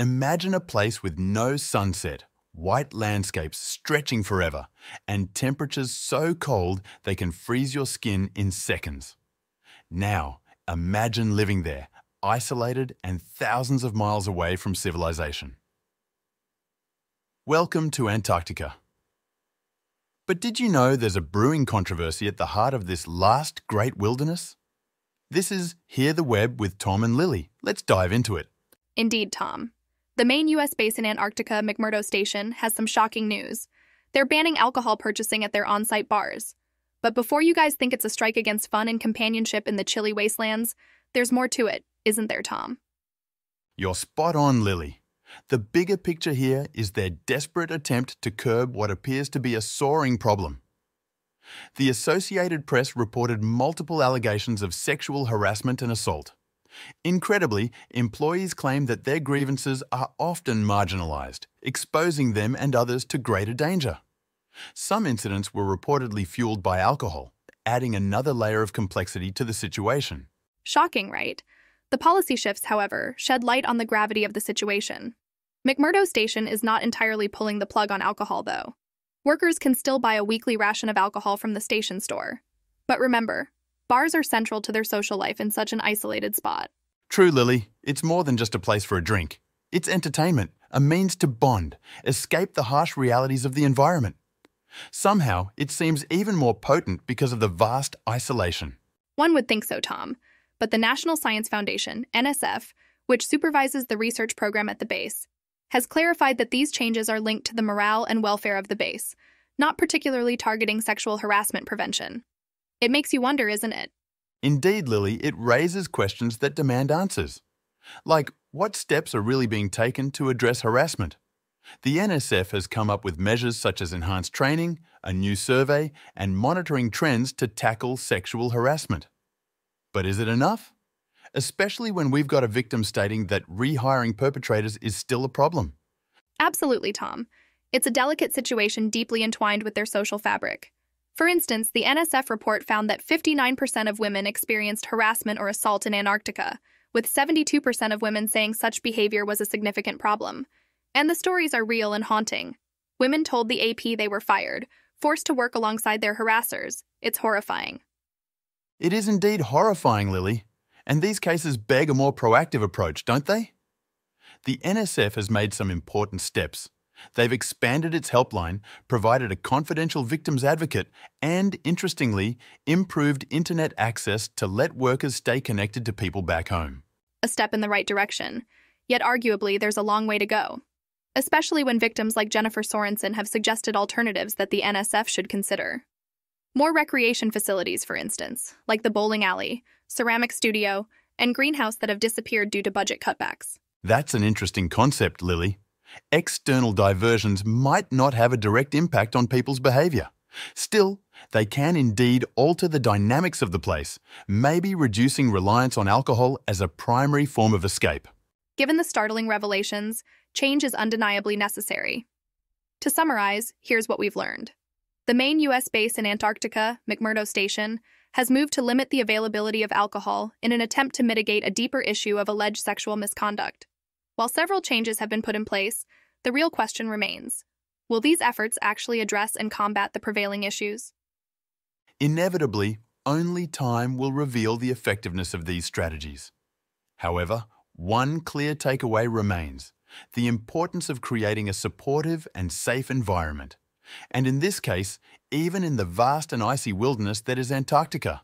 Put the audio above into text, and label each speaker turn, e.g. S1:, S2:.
S1: Imagine a place with no sunset, white landscapes stretching forever, and temperatures so cold they can freeze your skin in seconds. Now, imagine living there, isolated and thousands of miles away from civilization. Welcome to Antarctica. But did you know there's a brewing controversy at the heart of this last great wilderness? This is Hear the Web with Tom and Lily. Let's dive into it.
S2: Indeed, Tom. The main U.S. base in Antarctica, McMurdo Station, has some shocking news. They're banning alcohol purchasing at their on-site bars. But before you guys think it's a strike against fun and companionship in the chilly wastelands, there's more to it, isn't there, Tom?
S1: You're spot on, Lily. The bigger picture here is their desperate attempt to curb what appears to be a soaring problem. The Associated Press reported multiple allegations of sexual harassment and assault. Incredibly, employees claim that their grievances are often marginalized, exposing them and others to greater danger. Some incidents were reportedly fueled by alcohol, adding another layer of complexity to the situation.
S2: Shocking, right? The policy shifts, however, shed light on the gravity of the situation. McMurdo Station is not entirely pulling the plug on alcohol, though. Workers can still buy a weekly ration of alcohol from the station store. But remember, bars are central to their social life in such an isolated spot.
S1: True, Lily. It's more than just a place for a drink. It's entertainment, a means to bond, escape the harsh realities of the environment. Somehow, it seems even more potent because of the vast isolation.
S2: One would think so, Tom. But the National Science Foundation, NSF, which supervises the research program at the base, has clarified that these changes are linked to the morale and welfare of the base, not particularly targeting sexual harassment prevention. It makes you wonder, isn't it?
S1: Indeed, Lily, it raises questions that demand answers. Like, what steps are really being taken to address harassment? The NSF has come up with measures such as enhanced training, a new survey, and monitoring trends to tackle sexual harassment. But is it enough? Especially when we've got a victim stating that rehiring perpetrators is still a problem.
S2: Absolutely, Tom. It's a delicate situation deeply entwined with their social fabric. For instance, the NSF report found that 59% of women experienced harassment or assault in Antarctica, with 72% of women saying such behavior was a significant problem. And the stories are real and haunting. Women told the AP they were fired, forced to work alongside their harassers. It's horrifying.
S1: It is indeed horrifying, Lily. And these cases beg a more proactive approach, don't they? The NSF has made some important steps. They've expanded its helpline, provided a confidential victims advocate, and, interestingly, improved internet access to let workers stay connected to people back home.
S2: A step in the right direction. Yet arguably, there's a long way to go. Especially when victims like Jennifer Sorensen have suggested alternatives that the NSF should consider. More recreation facilities, for instance, like the bowling alley, ceramic studio, and greenhouse that have disappeared due to budget cutbacks.
S1: That's an interesting concept, Lily. External diversions might not have a direct impact on people's behaviour. Still, they can indeed alter the dynamics of the place, maybe reducing reliance on alcohol as a primary form of escape.
S2: Given the startling revelations, change is undeniably necessary. To summarize, here's what we've learned. The main U.S. base in Antarctica, McMurdo Station, has moved to limit the availability of alcohol in an attempt to mitigate a deeper issue of alleged sexual misconduct. While several changes have been put in place, the real question remains: will these efforts actually address and combat the prevailing issues?
S1: Inevitably, only time will reveal the effectiveness of these strategies. However, one clear takeaway remains: the importance of creating a supportive and safe environment. And in this case, even in the vast and icy wilderness that is Antarctica.